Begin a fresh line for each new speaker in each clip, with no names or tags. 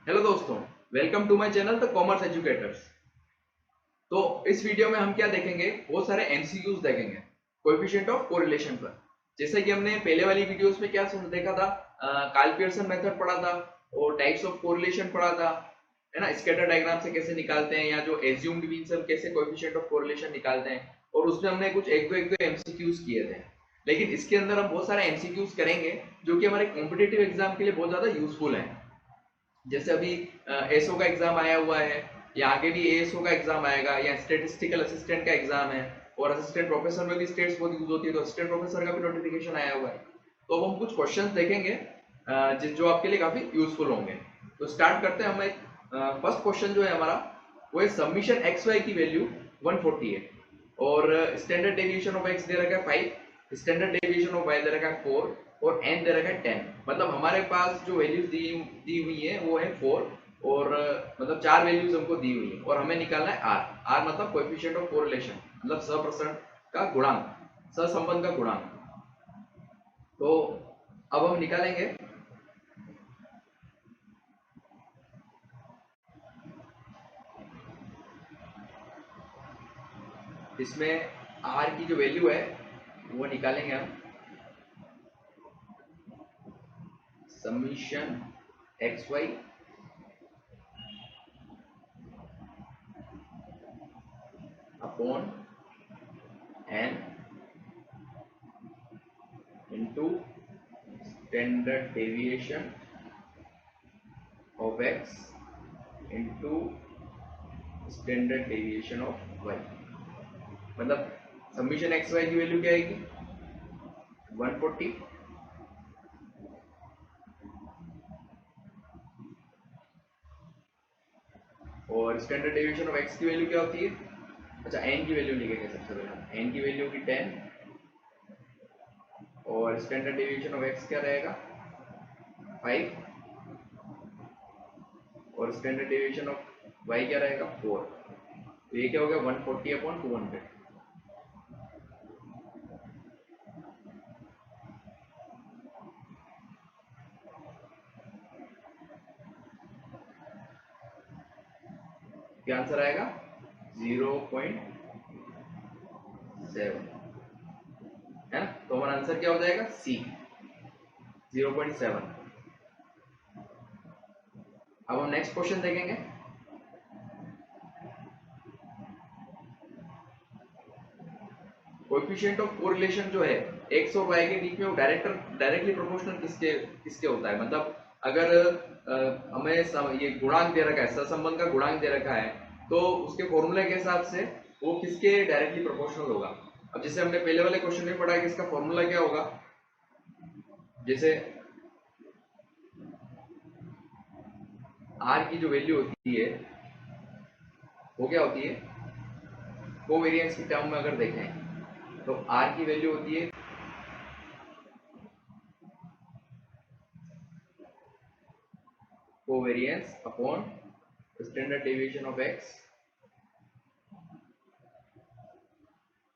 Hello दोस्तों, welcome to my channel the commerce educators. तो इस वीडियो में हम क्या देखेंगे, बहुत सारे एमसीक्यूज देखेंगे कोएफिशिएंट ऑफ कोरिलेशन पर। जैसे कि हमने पहले वाली वीडियोस में क्या देखा था, कार्ल पियर्सन मेथड पढ़ा था और टाइप्स ऑफ कोरिलेशन पढ़ा था, है ना। स्कैटर डायग्राम से कैसे निकालते हैं या जो एज्यूम्ड मीन से हम कैसे कोएफिशिएंट ऑफ कोरिलेशन निकालते हैं, और उसमें हमने कुछ एक दो एमसीक्यूज किए थे। लेकिन इसके अंदर हम बहुत सारे एमसीक्यूज करेंगे जो कि हमारे कॉम्पिटिटिव एग्जाम के लिए बहुत ज्यादा यूजफुल हैं। जैसे अभी एसओ का एग्जाम आया हुआ है, या आगे भी एएसओ का एग्जाम आएगा, या स्टेटिस्टिकल असिस्टेंट का एग्जाम है, और असिस्टेंट प्रोफेसर में भी स्टेट्स बहुत यूज होती है, तो असिस्टेंट प्रोफेसर का भी नोटिफिकेशन आया हुआ है। तो अब हम कुछ क्वेश्चंस देखेंगे जो आपके लिए काफी यूजफुल होंगे। तो स्टार्ट करते हैं हम। एक फर्स्ट क्वेश्चन जो है हमारा, वो है सबमिशन एक्स वाई की वैल्यू 140 है और स्टैंडर्ड डेविएशन ऑफ एक्स दे रखा है 5, standard deviation of why they रखा है 4 और एन दे रखा है 10। मतलब हमारे पास जो वैल्यूज दी हुई है वो है 4 और मतलब 4 वैल्यूज हमको दी हुई है, और हमें निकालना है आर। आर मतलब कोएफिशिएंट ऑफ कोरिलेशन, मतलब सहप्रसरण का गुणांक, सहसंबंध का गुणांक। तो अब हम निकालेंगे। इसमें आर की जो वैल्यू है वो निकालेंगे हम। Summation x y upon n into standard deviation of x into standard deviation of y. मतलब समीशन एक्स वाई की वैल्यू क्या आएगी 140 और स्टैंडर्ड डेविएशन ऑफ एक्स की वैल्यू क्या होती है। अच्छा, एन की वैल्यू लिखेंगे सबसे पहले। एन की वैल्यू होगी 10 और स्टैंडर्ड डेविएशन ऑफ एक्स क्या रहेगा 5 और स्टैंडर्ड डेविएशन ऑफ वाई क्या रहेगा 4। तो ये क्या हो गया 140 अपॉन 200। क्या आंसर आएगा 0.7, है ना। तो हमारा आंसर क्या हो जाएगा सी, 0.7। अब हम नेक्स्ट क्वेश्चन देखेंगे। कोएफिशिएंट ऑफ कोरिलेशन जो है एक्स और वाई के बीच में, वो डायरेक्टली प्रोपोर्शनल किसके किसके होता है। मतलब अगर हमें ये गुणांक दे रखा है, सहसंबंध का गुणांक दे रखा है, तो उसके फॉर्मूले के हिसाब से वो किसके डायरेक्टली प्रोपोर्शनल होगा। अब जैसे हमने पहले वाले क्वेश्चन में पढ़ा कि इसका फॉर्मूला क्या होगा। जैसे आर की जो वैल्यू होती है वो क्या होती है, कोवेरिएंस की टर्म में अगर देखें तो आर की वैल्यू होती है covariance upon standard deviation of x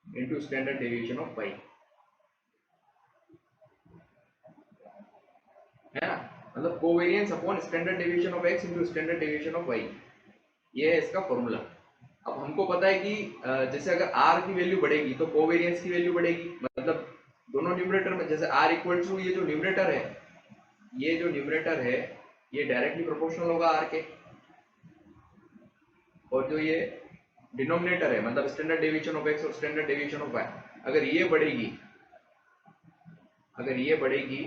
into standard deviation of y, है ना। मतलब covariance upon standard deviation of x into standard deviation of y, ये है इसका फॉर्मूला। अब हमको पता है कि जैसे अगर आर की वैल्यू बढ़ेगी तो कोवेरिएंस की वैल्यू बढ़ेगी। मतलब दोनों न्यूमरेटर में, जैसे आर इक्वल टू ये जो न्यूमरेटर है, ये जो न्यूमरेटर है ये डायरेक्टली प्रोपोर्शनल होगा आर के, और जो ये डिनोमिनेटर है मतलब स्टैंडर्ड डेविएशन ऑफ एक्स और स्टैंडर्ड डेविएशन ऑफ वाई, अगर ये बढ़ेगी, अगर ये बढ़ेगी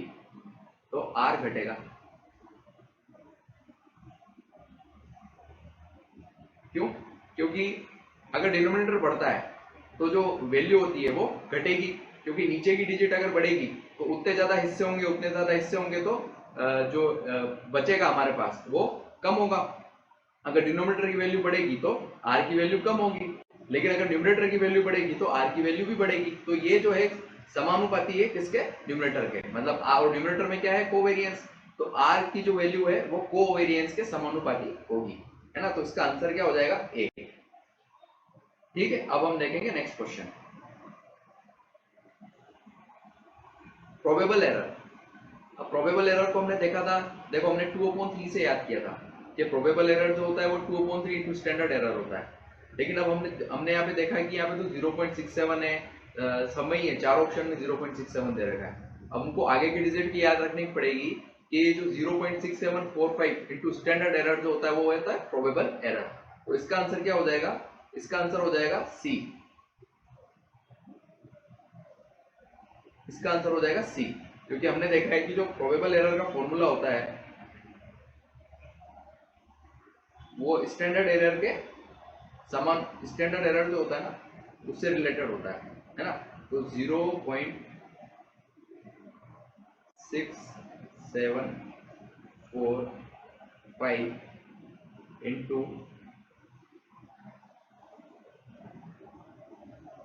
तो आर घटेगा। क्यों? क्योंकि अगर डिनोमिनेटर बढ़ता है तो जो वैल्यू होती है वो घटेगी, क्योंकि नीचे की डिजिट अगर बढ़ेगी तो उतने ज्यादा हिस्से होंगे, उतने ज्यादा हिस्से होंगे तो जो बचेगा हमारे पास वो कम होगा। अगर डिनोमिनेटर की वैल्यू बढ़ेगी तो आर की वैल्यू कम होगी, लेकिन अगर न्यूमरेटर की वैल्यू बढ़ेगी तो आर की वैल्यू भी बढ़ेगी। तो ये जो है समानुपाती है किसके, न्यूमरेटर के। मतलब और न्यूमरेटर में क्या है कोवेरिएंस, तो आर की जो वैल्यू है वो कोवेरिएंस के समानुपाती होगी, है ना। तो इसका आंसर क्या हो जाएगा ए। ठीक है, अब हम देखेंगे नेक्स्ट क्वेश्चन, प्रोबेबल एरर। अब प्रोबेबल एरर को हमने देखा था, देखो हमने 2/3 से याद किया था। कि प्रोबेबल एरर जो होता है वो 2/3 इंटू स्टैंडर्ड एरर होता है। लेकिन अब हमने यहाँ पे देखा है कि यहाँ पे तो 0.67 है, सब में ही है, चार ऑप्शन में 0.67 दे रखा है। अब हमको आगे की डिजिट की याद रखनी पड़ेगी कि जो 0.6745 इंटू स्टैंडर्ड एरर जो होता है वो होता है प्रोबेबल एरर। तो इसका आंसर क्या हो जाएगा? इसका आंसर हो जाएगा सी। इसका आंसर हो जाएगा सी, क्योंकि हमने देखा है कि जो प्रोबेबल एरर का फॉर्मूला होता है वो स्टैंडर्ड एरर के समान, स्टैंडर्ड एरर जो होता है ना उससे रिलेटेड होता है ना। तो 0.6745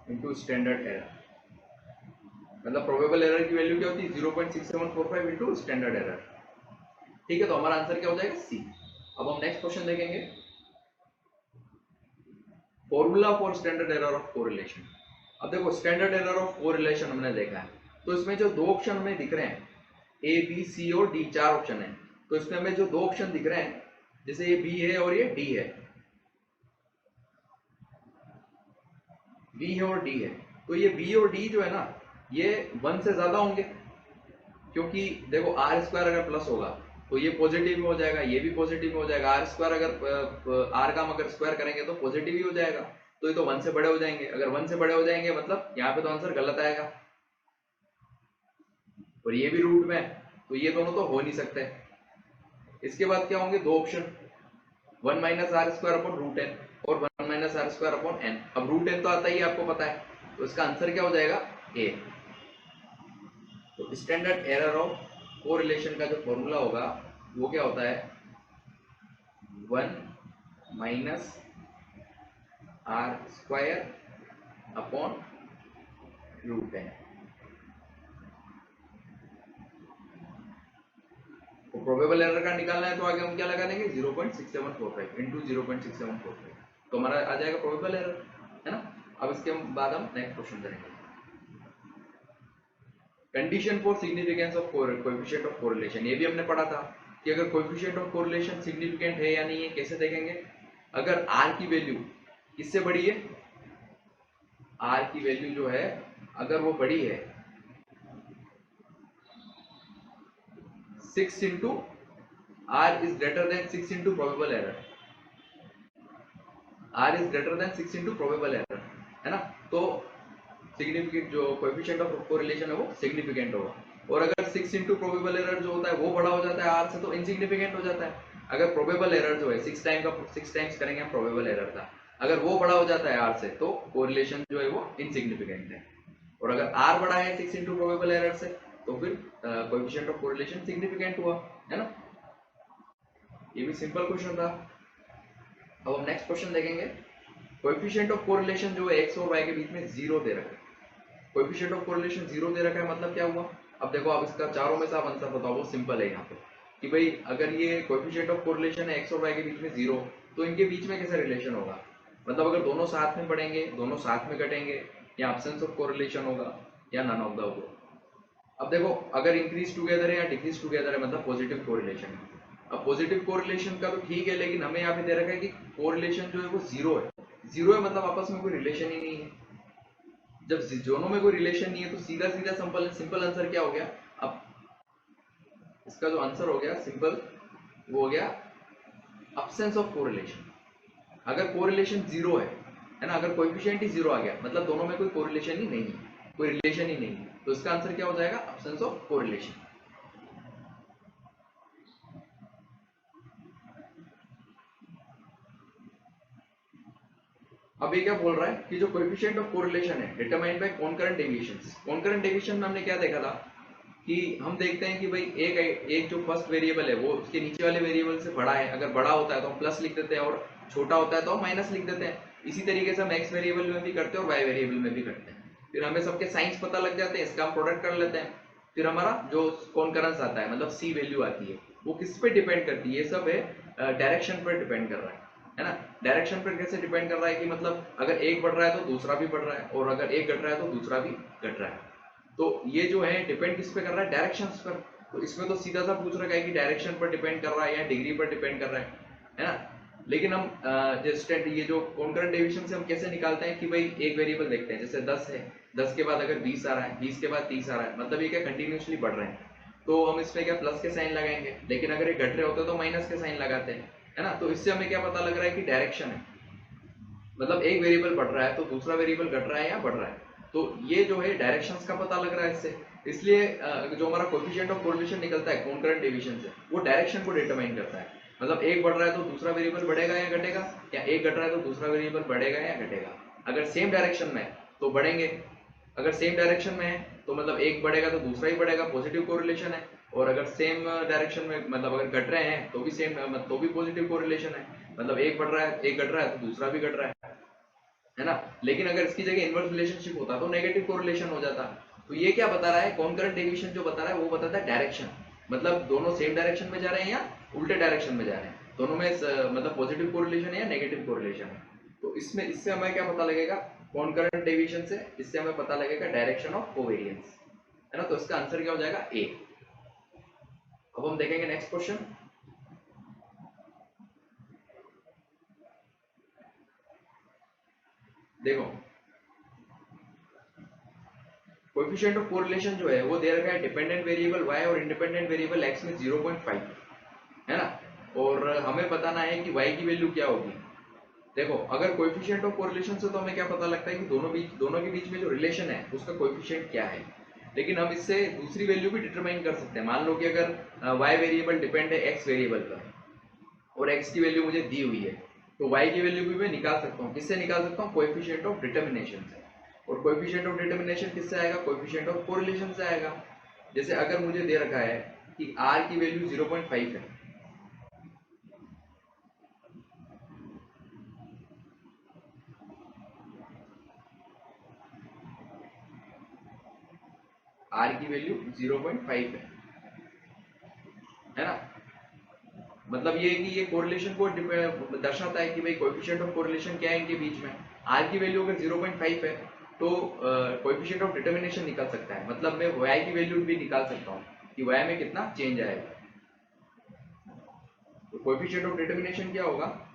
इंटू स्टैंडर्ड एरर, मतलब प्रोबेबल एरर की वैल्यू क्या होती है? 0.6745 इंटू स्टैंडर्ड एरर। ठीक है, तो हमारा आंसर क्या हो जाएगा? सी। अब हम नेक्स्ट क्वेश्चन देखेंगे, formula for standard error of correlation. अब देखो स्टैंडर्ड एरर ऑफ कोरिलेशन हमने देखा है, तो इसमें जो दो ऑप्शन हमें दिख रहे हैं ए बी सी और डी, चार ऑप्शन है। तो इसमें हमें जो दो ऑप्शन दिख रहे हैं, जैसे ये बी है और ये डी है, बी है और डी है, तो ये बी और डी जो है ना ये 1 से ज्यादा होंगे, क्योंकि देखो आर स्क्वायर अगर प्लस होगा तो ये पॉजिटिव में हो जाएगा, ये भी पॉजिटिव में हो जाएगा। आर स्क्वायर अगर आर का अगर स्क्वायर करेंगे तो पॉजिटिव ही हो जाएगा, तो ये तो 1 से बड़े हो जाएंगे। अगर 1 से बड़े हो जाएंगे मतलब यहाँ पे तो आंसर गलत आएगा, और ये भी रूट में, तो ये दोनों तो हो नहीं सकते। इसके बाद क्या होंगे? दो option, 1 minus r square upon root n और 1 minus r square upon n. अब रूट एन तो आता ही आपको पता है, तो इसका आंसर क्या हो जाएगा? ए। तो स्टैंडर्ड एरर ऑफ कोरिलेशन का जो फॉर्मूला होगा वो क्या होता है? 1 minus r square upon root n. तो प्रोबेबल एरर का निकालना है तो आगे हम क्या लगा देंगे? 0.6745 इंटू 0.6745, तो हमारा आ जाएगा प्रोबेबल एरर, है ना। अब इसके बाद हम नेक्स्ट क्वेश्चन करेंगे, condition for significance of coefficient of correlation. ये भी हमने पढ़ा था कि अगर कोएफिशिएंट ऑफ कोरिलेशन सिग्निफिकेंट है या नहीं है, कैसे देखेंगे? अगर आर की वैल्यू किससे बड़ी है, आर की वैल्यू जो है अगर वो बड़ी है 6 into r is greater than 6 into probable error, r is greater than 6 into probable error, है ना, तो सिग्निफिकेंट जो कोएफिशिएंट ऑफ कोरिलेशन है वो सिग्निफिकेंट होगा। और अगर 6 इंटू प्रोबेबल एरर जो होता है वो बड़ा हो जाता है आर से, तो इनसिग्निफिकेंट हो जाता है। अगर प्रोबेबल एरर जो है 6 टाइम्स करेंगे हम प्रोबेबल एरर का, अगर वो बड़ा हो जाता है आर से तो कोरिलेशन जो है वो इनसिग्निफिकेंट है। और अगर आर बड़ा है 6 इंटू प्रोबेबल एरर से तो फिर कोएफिशिएंट ऑफ कोरिलेशन सिग्निफिकेंट हुआ, है ना। ये भी सिंपल क्वेश्चन था। अब हम नेक्स्ट क्वेश्चन देखेंगे, कोएफिशिएंट ऑफ कोरिलेशन जो है x और y के बीच में 0 दे रखा है। कोएफिशिएंट ऑफ कोरिलेशन 0 दे रखा है मतलब क्या हुआ? अब देखो आप इसका चारों में से आप आंसर बताओ, वो सिंपल है यहाँ पे कि भाई अगर ये कोएफिशिएंट ऑफ कोरिलेशन है x और y के बीच में 0, तो इनके बीच में कैसा रिलेशन होगा? मतलब अगर दोनों साथ में पढ़ेंगे, दोनों साथ में कटेंगे, या एब्सेंस ऑफ कोरिलेशन होगा, या नन ऑफ द होगा। अब देखो अगर इंक्रीज टुगेदर है या डिक्रीज टुगेदर है मतलब पॉजिटिव कोरिलेशन है। अब पॉजिटिव कोरिलेशन का तो ठीक है, लेकिन हमें यहाँ पे दे रखा है कि कोरिलेशन जो है वो 0 है। 0 है मतलब आपस में कोई रिलेशन ही नहीं है। जब दोनों में कोई रिलेशन नहीं है तो सीधा सीधा सिंपल आंसर क्या हो गया? अब इसका जो आंसर हो गया सिंपल, वो हो गया एब्सेंस ऑफ कोरिलेशन। अगर कोरिलेशन 0 है ना, अगर कोएफिशिएंट ही 0 आ गया मतलब दोनों में कोई कोरिलेशन ही नहीं है, कोई रिलेशन ही नहीं है, तो इसका आंसर क्या हो जाएगा? Absence of correlation. अब ये क्या बोल रहा है कि जो कोएफिशिएंट ऑफ कोरिलेशन है डिटरमाइंड बाय कॉनकरेंट डेविएशंस। कॉनकरेंट डेविएशन में हमने क्या देखा था कि हम देखते हैं कि भाई एक जो फर्स्ट वेरिएबल है वो उसके नीचे वाले वेरिएबल से बड़ा है, अगर बड़ा होता है तो हम प्लस लिख देते हैं और छोटा होता है तो हम माइनस लिख देते हैं। इसी तरीके से हम एक्स वेरिएबल में भी करते हैं और वाई वेरिएबल में भी करते हैं। फिर हमें सबके साइंस पता लग जाते हैं, इसका हम प्रोडक्ट कर लेते हैं। फिर हमारा जो कॉनकरेंस आता है मतलब सी वैल्यू आती है, वो किस पे डिपेंड करती है? ये सब है डायरेक्शन पर डिपेंड कर रहा है ना। डायरेक्शन पर कैसे डिपेंड कर रहा है कि मतलब अगर एक बढ़ रहा है तो दूसरा भी बढ़ रहा है, और अगर एक घट रहा है तो दूसरा भी घट रहा है। तो ये जो है डिपेंड किस पे कर रहा है? डायरेक्शंस पर। तो इसमें तो सीधा सा पूछ रखा है कि डायरेक्शन पर डिपेंड कर रहा है या डिग्री पर डिपेंड कर रहा है। है ना। लेकिन हम जैसे ये जो कॉन्करेंट डेविएशन से हम कैसे निकालते हैं कि भाई एक वेरिएबल देखते हैं, जैसे 10 है, 10 के बाद अगर 20 आ रहा है, 20 के बाद 30 आ रहा है, मतलब ये क्या कंटिन्यूसली बढ़ रहे हैं, तो हम इसमें क्या प्लस के साइन लगाएंगे। लेकिन अगर ये घट रहे होते तो माइनस के साइन लगाते हैं, है ना। तो इससे हमें क्या पता लग रहा है कि डायरेक्शन है, मतलब एक वेरिएबल बढ़ रहा है तो दूसरा वेरिएबल घट रहा है या बढ़ रहा है, तो ये जो है डायरेक्शंस का पता लग रहा है इससे। इसलिए जो हमारा कोएफिशिएंट ऑफ कोरिलेशन निकलता है कॉन्करेंट डेविएशन से, वो डायरेक्शन को डिटरमाइन करता है। मतलब एक बढ़ रहा है तो दूसरा वेरिएबल बढ़ेगा या घटेगा, या एक घट रहा है तो दूसरा वेरिएबल बढ़ेगा या घटेगा। अगर सेम डायरेक्शन में तो बढ़ेंगे, अगर सेम डायरेक्शन में है तो मतलब एक बढ़ेगा तो दूसरा ही बढ़ेगा, पॉजिटिव कोरिलेशन है। और अगर सेम डायरेक्शन में मतलब अगर घट रहे हैं तो भी सेम, तो भी पॉजिटिव कोरिलेशन है, मतलब एक बढ़ रहा है, एक घट रहा है तो दूसरा भी घट रहा है ना। लेकिन अगर इसकी जगह इनवर्स रिलेशनशिप होता तो नेगेटिव कोरिलेशन हो जाता। तो ये क्या बता रहा है, कॉन्करेंट डेविएशन जो बता रहा है वो बताता है डायरेक्शन, मतलब दोनों सेम डायरेक्शन में जा रहे हैं या उल्टे डायरेक्शन में जा रहे हैं, दोनों में मतलब पॉजिटिव कोरिलेशन है या नेगेटिव कोरिलेशन है। तो इसमें इससे हमें क्या पता लगेगा, कॉन्करेंट डेविएशन से इससे हमें पता लगेगा डायरेक्शन ऑफ कोवेरियंस, है ना। तो इसका आंसर क्या हो जाएगा, ए। अब हम देखेंगे नेक्स्ट क्वेश्चन। देखो कोएफिशिएंट ऑफ कोरिलेशन जो है वो दे रखा है डिपेंडेंट वेरिएबल y और इंडिपेंडेंट वेरिएबल x में 0.5, है ना। और हमें बताना है कि y की वैल्यू क्या होगी। देखो अगर कोएफिशिएंट ऑफ कोरिलेशन से तो हमें क्या पता लगता है कि दोनों के बीच में जो रिलेशन है उसका कोएफिशिएंट क्या है। लेकिन हम इससे दूसरी वैल्यू भी डिटरमाइन कर सकते हैं। मान लो कि अगर y वेरिएबल डिपेंड है x वेरिएबल पर और x की वैल्यू मुझे दी हुई है, तो y की वैल्यू भी मैं निकाल सकता हूँ। किससे निकाल सकता हूँ, कोएफिशिएंट ऑफ डिटरमिनेशन से। और कोएफिशिएंट ऑफ डिटरमिनेशन किससे आएगा, कोएफिशिएंट ऑफ कोरिलेशन से आएगा। जैसे अगर मुझे दे रखा है कि r की वैल्यू 0.5 है, r की वैल्यू 0.5 है ना। मतलब ये है कि ये कोरिलेशन को दर्शाता है कि भाई कोएफिशिएंट ऑफ कोरिलेशन क्या है इनके बीच में। r की वैल्यू अगर 0.5 है तो कोएफिशिएंट ऑफ डिटरमिनेशन निकल सकता है, मतलब मैं y की वैल्यू भी निकाल सकता हूँ कि y में कितना चेंज आएगा। तो कोएफिशिएंट ऑफ डिटरमिनेशन क्या होगा,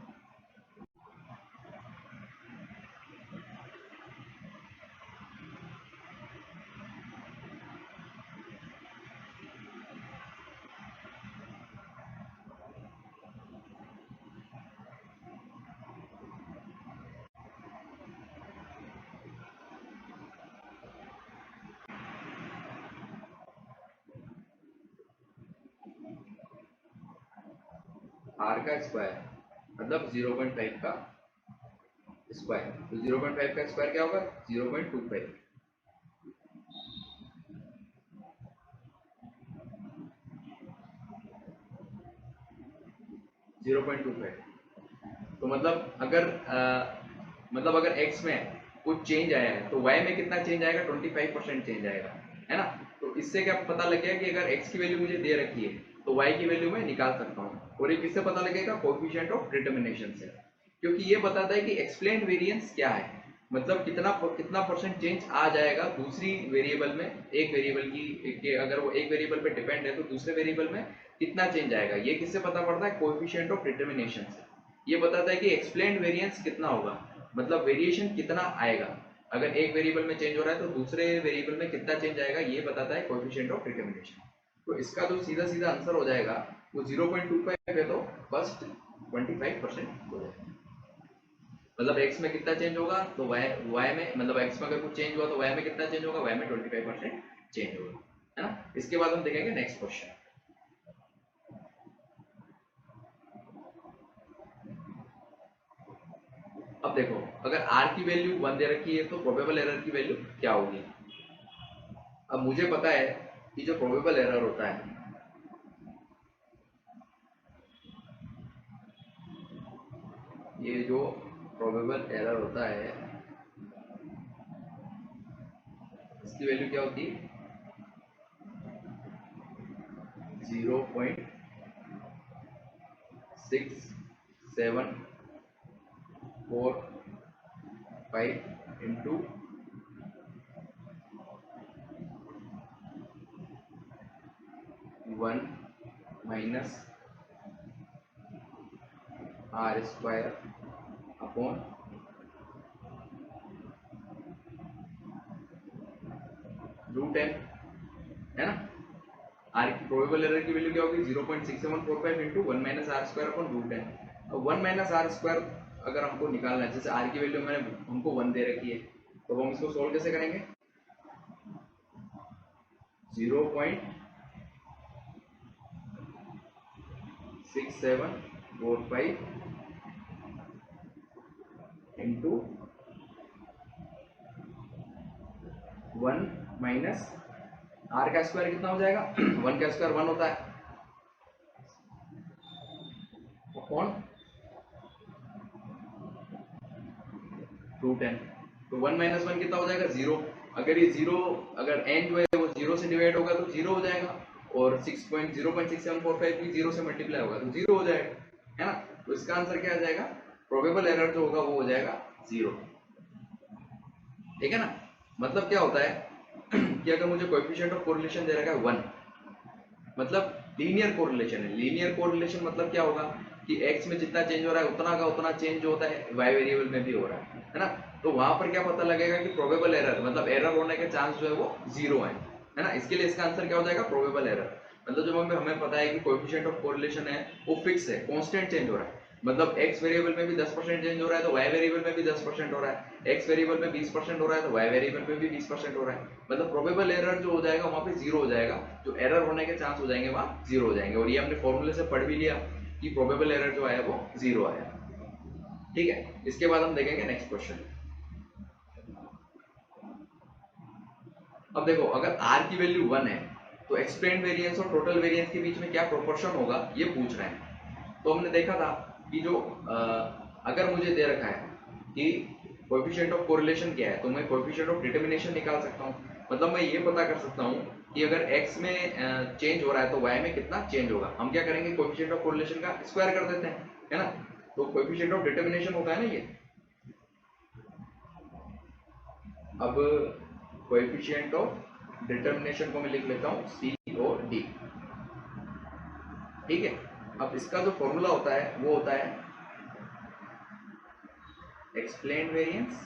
r का स्क्वायर मतलब 0.5 का स्क्वायर। तो 0.5 का स्क्वायर क्या होगा, 0.25। 0.25 तो मतलब अगर x में कुछ चेंज आया है तो y में कितना चेंज आएगा, 25% चेंज आएगा, है ना। तो इससे क्या पता लग गया कि अगर x की वैल्यू मुझे दे रखी है तो y की वैल्यू मैं निकाल सकता हूँ। और ये किससे पता लगेगा, कोएफिशिएंट ऑफ डिटरमिनेशन से, क्योंकि ये बताता है कि एक्सप्लेन्ड वेरिएंस क्या है, मतलब कितना कितना परसेंट चेंज आ जाएगा दूसरी वेरिएबल में, एक वेरिएबल की अगर वो एक वेरिएबल पे डिपेंड है तो दूसरे वेरिएबल में कितना चेंज आएगा। ये किससे पता पड़ता है, कोएफिशिएंट ऑफ डिटरमिनेशन से। ये बताता है कि एक्सप्लेन्ड वेरिएंस कितना होगा, मतलब वेरिएशन कितना आएगा। अगर एक वेरिएबल में चेंज हो रहा है तो दूसरे वेरिएबल में कितना चेंज आएगा, ये बताता है कोएफिशिएंट ऑफ डिटरमिनेशन। तो इसका जो सीधा सीधा आंसर हो जाएगा वो 0.25 है, तो फर्स्ट 25% हो जाएगा। मतलब x में कितना चेंज होगा तो y में, मतलब x में अगर कुछ चेंज हुआ तो y में कितना चेंज होगा, y में 25% चेंज होगा, है ना। इसके बाद हम देखेंगे नेक्स्ट क्वेश्चन। अब देखो अगर r की वैल्यू 1 दे रखी है तो प्रोबेबल एरर की वैल्यू क्या होगी। अब मुझे पता है कि जो प्रोबेबल एरर होता है, ये जो प्रोबेबल एरर होता है इसकी वैल्यू क्या होती है, 0.6745 into 1 minus r square upon root n, है ना। आर की प्रोबेबल एरर की वैल्यू क्या होगी 0.6745 into 1 minus r square upon root n. अब 1 माइनस आर स्क्वायर अगर हमको निकालना है, जैसे आर की वैल्यू मैंने हमको 1 दे रखी है, तो हम इसको सोल्व कैसे करेंगे 0.6745 इंटू 1 माइनस आर का स्क्वायर कितना हो जाएगा 1 का स्क्वायर 1 होता है अपॉन रूट एन। तो 1 माइनस 1 कितना हो जाएगा 0। अगर ये 0, अगर n जो है वो 0 से डिवाइड होगा तो 0 हो जाएगा, और 0.6745 भी 0 से मल्टीप्लाई होगा तो 0 हो जाएगा, है ना। तो इसका आंसर क्या आ जाएगा, प्रोबेबल एरर जो होगा वो हो जाएगा 0। ठीक है ना। मतलब क्या होता है कि अगर मुझे कोएफिशिएंट ऑफ कोरिलेशन दे रखा है 1, मतलब लीनियर कोरिलेशन है। लीनियर कोरिलेशन मतलब क्या होगा कि x में जितना चेंज हो रहा है उतना का उतना चेंज जो होता है y वेरिएबल में भी हो रहा है ना। तो वहां पर क्या पता लगेगा कि प्रोबेबल एरर मतलब एरर होने के चांस जो है वो 0 है ना। इसके लिए इसका आंसर क्या हो जाएगा प्रोबेबल एरर। मतलब जब हमें पता है कि कोएफिशिएंट ऑफ कोरिलेशन है वो फिक्स है, कांस्टेंट चेंज हो रहा है, मतलब x वेरिएबल में भी 10% चेंज हो रहा है तो y वेरिएबल में भी 10% हो रहा है, x वेरिएबल में 20% हो रहा है तो y वेरिएबल में भी 20% हो रहा है। मतलब प्रोबेबल एरर जो हो जाएगा वहां पे 0 हो जाएगा, जो एरर होने के चांस हो जाएंगे वहां 0 हो जाएंगे। और ये हमने फॉर्मूले से पढ़ भी लिया कि प्रोबेबल एरर जो आया वो 0 आया। ठीक है, इसके बाद हम देखेंगे नेक्स्ट क्वेश्चन। अब देखो, अगर r की वैल्यू 1 है तो एक्सप्लेन्ड वेरिएंस और टोटल वेरिएंस के बीच में क्या प्रोपोर्शन होगा ये पूछ रहे हैं। तो हमने देखा था कि जो अगर मुझे दे रखा है कि कोएफिशिएंट ऑफ कोरिलेशन क्या है तो मैं कोएफिशिएंट ऑफ डिटरमिनेशन निकाल सकता हूँ। मतलब मैं ये पता कर सकता हूँ कि अगर x में चेंज हो रहा है तो y में कितना चेंज होगा। हम क्या करेंगे, कोएफिशिएंट ऑफ कोरिलेशन का स्क्वायर कर देते हैं, है ना। तो कोएफिशिएंट ऑफ डिटरमिनेशन होता है ना ये। अब कोएफिशिएंट ऑफ डिटरमिनेशन को मैं लिख लेता हूँ COD। ठीक है। अब इसका जो फॉर्मूला होता है वो होता है explained variance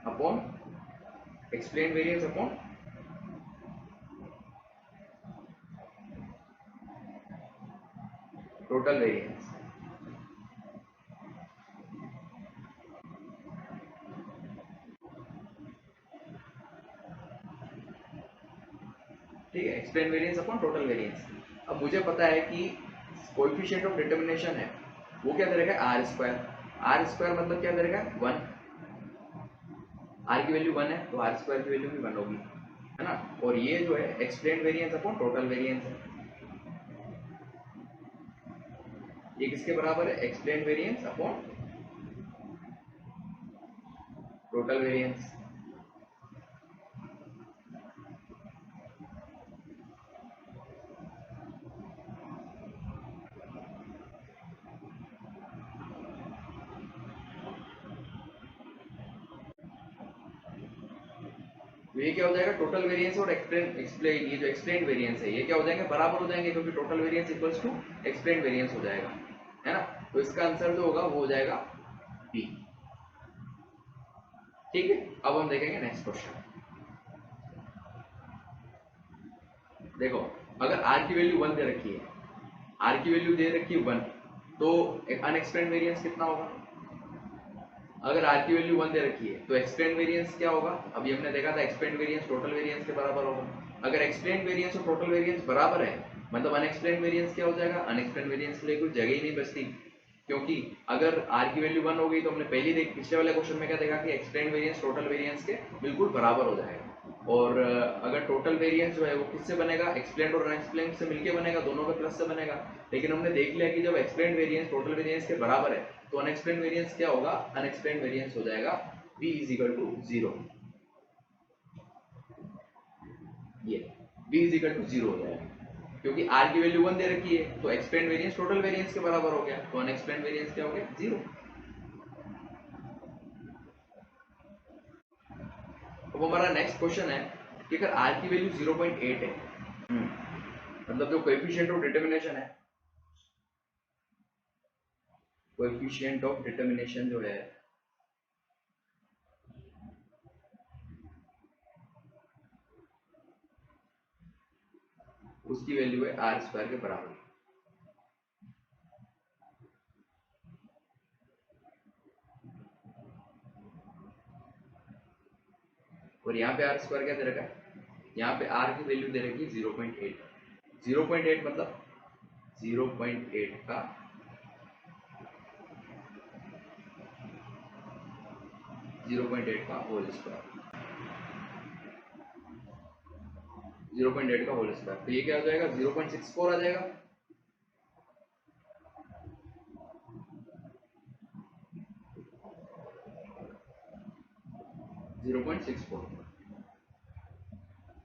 upon explained variance upon total variance. ठीक है, explain variance upon total variance. अब मुझे पता है कि कोएफिशिएंट ऑफ डिटरमिनेशन है वो क्या दे रखा है आर स्क्वायर। आर स्क्वायर मतलब क्या दे रखा है 1। आर की वैल्यू 1 है तो आर स्क्वायर की वैल्यू भी 1 होगी, है ना। और ये जो है explain variance upon total variance है। ये किसके बराबर है, explain variance upon total variance. तो ये क्या हो जाएगा, टोटल वेरिएंस और एक्सप्लेन ये जो एक्सप्लेन वेरिएंस है ये क्या हो जाएंगे, बराबर हो जाएंगे, क्योंकि total variance equals to explain variance हो जाएगा, है ना। तो इसका आंसर जो होगा वो हो जाएगा बी। ठीक है, अब हम देखेंगे नेक्स्ट क्वेश्चन। देखो, अगर r की वैल्यू 1 दे रखी है, r की वैल्यू दे रखी है 1, तो अनएक्सप्लेन्ड वेरिएंस कितना होगा। अगर r की वैल्यू 1 दे रखी है तो एक्सप्लेन्ड वेरिएंस क्या होगा, अभी हमने देखा था एक्सप्लेन्ड वेरिएंस टोटल वेरिएंस के बराबर होगा। अगर एक्सप्लेन्ड वेरिएंस और टोटल वेरिएंस बराबर है मतलब अनएक्सप्लेन्ड वेरिएंस क्या हो जाएगा, अनएक्सप्लेन्ड वेरिएंस के लिए कोई जगह ही नहीं बचती, क्योंकि अगर r की वैल्यू 1 हो गई तो हमने पिछले वाले क्वेश्चन में क्या देखा कि एक्सप्लेन्ड वेरिएंस टोटल वेरिएंस के बिल्कुल बराबर हो जाएगा। और अगर टोटल वेरिएंस जो है वो किससे बनेगा, एक्सप्लेन्ड और अनएक्सप्लेन्ड से मिलके बनेगा, दोनों का प्लस से बनेगा। लेकिन हमने देख लिया कि जब एक्सप्लेन्ड वेरिएंस टोटल वेरिएंस के बराबर है तो अनएक्सप्लेन्ड वेरिएंस क्या होगा, अनएक्सप्लेन्ड वेरिएंस हो जाएगा b इज इक्वल टू 0। ये b इज इक्वल टू 0 हो जाएगा, क्योंकि r की वैल्यू 1 दे रखी है तो एक्सप्लेन्ड वेरिएंस टोटल वेरिएंस के बराबर हो गया, तो अनएक्सप्लेन्ड वेरिएंस क्या हो गया, 0। अब अब हमारा नेक्स्ट क्वेश्चन है कि अगर r की वैल्यू 0.8 है, मतलब जो कोएफिशिएंट ऑफ डिटरमिनेशन है, कोएफिशिएंट ऑफ डिटरमिनेशन जो है उसकी वैल्यू है r स्क्वायर के बराबर। और यहाँ पे r स्क्वायर क्या दे रखा है, यहाँ पे r की वैल्यू दे रखी है 0.8। 0.8 मतलब 0.8 का 0.8 का होल स्क्वायर, 0.8 का होल स्क्वायर। तो ये क्या हो जाएगा, 0.64 आ जाएगा।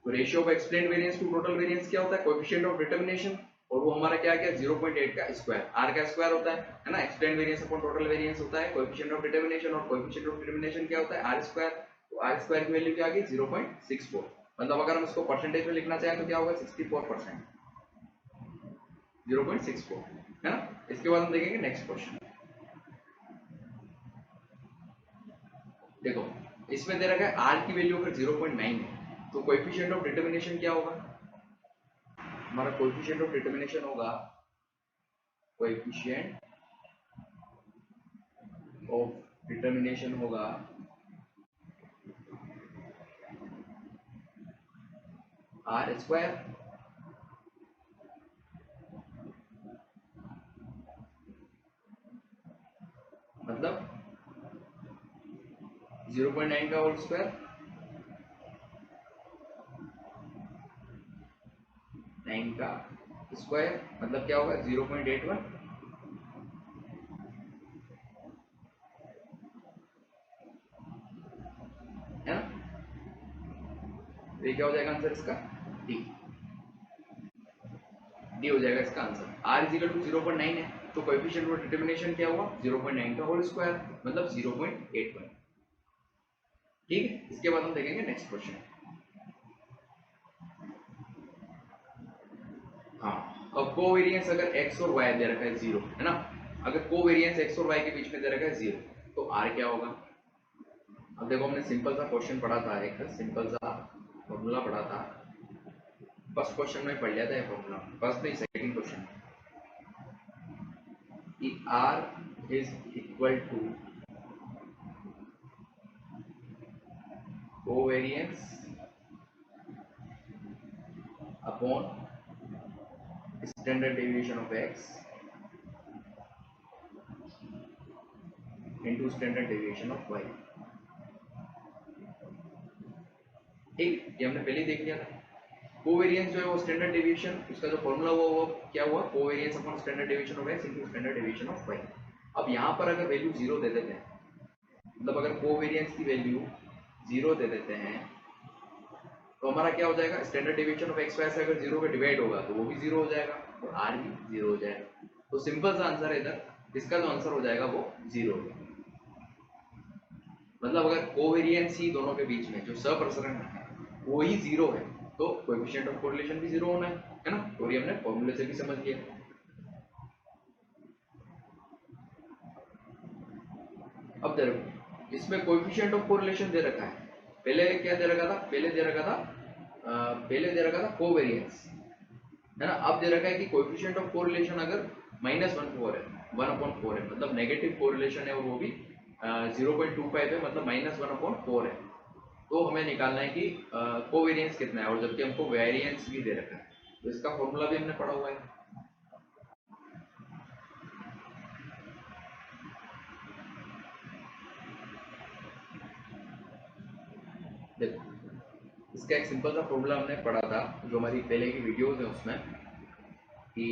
तो ratio of explain variance to total variance क्या होता है, कोएफिशिएंट ऑफ डिटरमिनेशन, और वो हमारा क्या क्या 0.8 का स्क्वायर, r का स्क्वायर होता है ना, explain variance upon total variance होता है कोएफिशिएंट ऑफ डिटरमिनेशन, और कोएफिशिएंट ऑफ डिटरमिनेशन क्या होता है r स्क्वायर। तो r स्क्वायर की वैल्यू क्या आ गई 0.64, मतलब अगर हम इसको परसेंटेज में लिखना चाहें तो क्या होगा 64%, 0.64 है ना। इसके बाद हम देखेंगे नेक्स्ट क्वेश्चन। देखो इसमें दे रखा है r की वैल्यू अगर 0.9 है तो कोएफिशिएंट ऑफ डिटरमिनेशन क्या होगा, हमारा कोएफिशिएंट ऑफ डिटरमिनेशन होगा, कोएफिशिएंट ऑफ डिटरमिनेशन होगा r स्क्वायर, मतलब 0.9 का होल स्क्वायर, 9 का स्क्वायर मतलब क्या होगा 0.81, है ना। ये क्या हो जाएगा आंसर इसका, डी, डी हो जाएगा इसका answer. r is equal to 0.9 है तो कोएफिशिएंट ऑफ डिटरमिनेशन क्या हुआ 0.9 का होल स्क्वायर मतलब 0.81। ठीक है, इसके बाद हम देखेंगे नेक्स्ट क्वेश्चन। हाँ, अब कोवेरिएंस अगर x और y दे रखा है 0 है ना, अगर कोवेरिएंस x और y के बीच में दे रखा है 0 तो r क्या होगा। अब देखो हमने सिंपल सा क्वेश्चन पढ़ा था, एक सिंपल सा फॉर्मूला पढ़ा था, फर्स्ट क्वेश्चन में पढ़ लिया था ये फॉर्मूला, फर्स्ट नहीं सेकंड क्वेश्चन, कि r is equal to covariance upon standard deviation of x into standard deviation of y। ठीक, ये हमने पहले ही देख लिया था। कोवेरिएंस जो है वो स्टैंडर्ड डेविएशन, उसका जो फॉर्मूला हुआ वो क्या हुआ, covariance upon standard deviation of x into standard deviation of y। अब यहाँ पर अगर वैल्यू 0 दे देते हैं, मतलब अगर कोवेरिएंस की वैल्यू 0 दे देते हैं तो हमारा क्या हो जाएगा, standard deviation of x y से अगर 0 का डिवाइड होगा तो वो भी 0 हो जाएगा और r भी 0 हो जाएगा। तो सिंपल सा आंसर है इधर, इसका जो आंसर हो जाएगा वो 0 होगा। मतलब अगर कोवेरिएंस ही दोनों के बीच में जो सहप्रसरण है वो ही 0 है तो कोएफिशिएंट ऑफ कोरिलेशन भी 0 होना है ना। और ये हमने फॉर्मूले से भी समझ लिया। अब देखो इसमें कोएफिशिएंट ऑफ कोरिलेशन दे रखा है, पहले क्या दे रखा था, पहले दे रखा था कोवेरिएंस है ना। अब दे रखा है कि कोएफिशिएंट ऑफ कोरिलेशन अगर -1/4 है, 1/4 है, मतलब नेगेटिव कोरिलेशन है और वो भी 0.25 है, मतलब -1/4 है। तो हमें निकालना है कि कोवेरिएंस कितना है, और जबकि हमको वेरिएंस भी दे रखा है तो इसका फॉर्मूला भी हमने पढ़ा हुआ है। देखो इसका एक सिंपल सा फॉर्मूला हमने पढ़ा था जो हमारी पहले की वीडियोस है उसमें, कि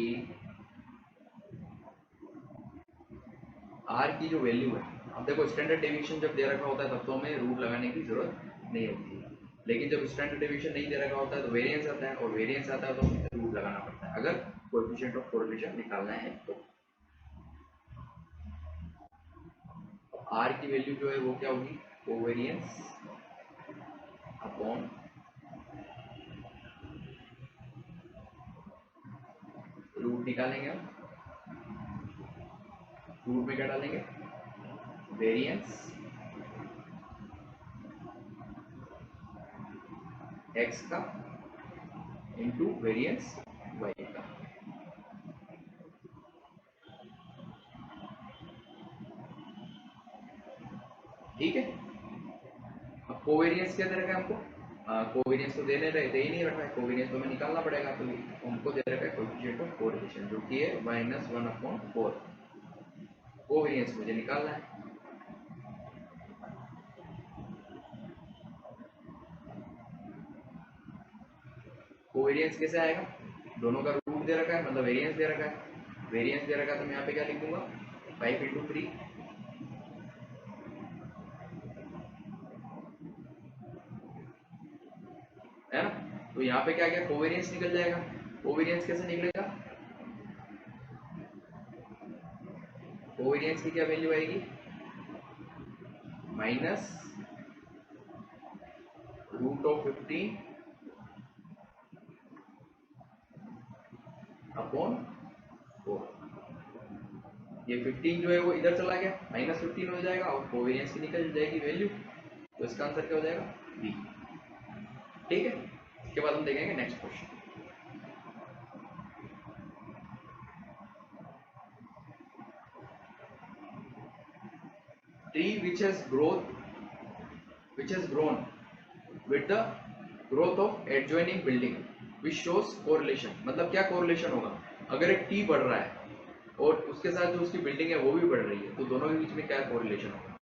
r की जो वैल्यू है, अब देखो स्टैंडर्ड डेविएशन जब दे रखा होता है तब तो हमें रूट लगाने की जरूरत नहीं होती है, लेकिन जब स्टैंडर्ड डेविएशन नहीं दे रखा होता है तो वेरिएंस आता है, और वेरिएंस आता है तो हमें रूट लगाना पड़ता है अगर कोएफिशिएंट ऑफ कोरिलेशन निकालना है तो। r की वैल्यू जो है वो क्या होगी, कोवेरिएंस अपॉन रूट निकालेंगे हम। रूट में क्या डालेंगे, वेरिएंस x का इंटू वेरिएंस y का। ठीक है, अब कोवेरियंस क्या दे रखा है हमको, कोवेरियंस तो दे ही नहीं रखा है, कोवेरियंस तो हमें निकालना पड़ेगा, तो हमको दे रखा है कोएफिशिएंट ऑफ कोरिलेशन जो कि है -1/4। कोवेरियंस मुझे निकालना है। कोवेरियंस कैसे आएगा, दोनों का रूट दे रखा है, मतलब वेरिएंस दे रखा है। वेरिएंस दे रखा है तो मैं यहाँ पे क्या लिख दूंगा, 5 × 3 है ना। तो यहाँ पे क्या क्या कोवेरियंस निकल जाएगा। कोवेरियंस कैसे निकलेगा, कोवेरियंस की क्या वैल्यू आएगी, -√15 अपॉन 4। ये 15 जो है वो इधर चला गया, -15 हो जाएगा और कोवेरियंस की निकल जाएगी वैल्यू, तो इसका आंसर क्या हो जाएगा, बी। ठीक है, इसके बाद हम देखेंगे next question. Tree which has grown with the growth of adjoining building which shows correlation। मतलब क्या correlation होगा, अगर एक ट्री बढ़ रहा है और उसके साथ जो उसकी बिल्डिंग है वो भी बढ़ रही है, तो दोनों के बीच में क्या correlation होगा।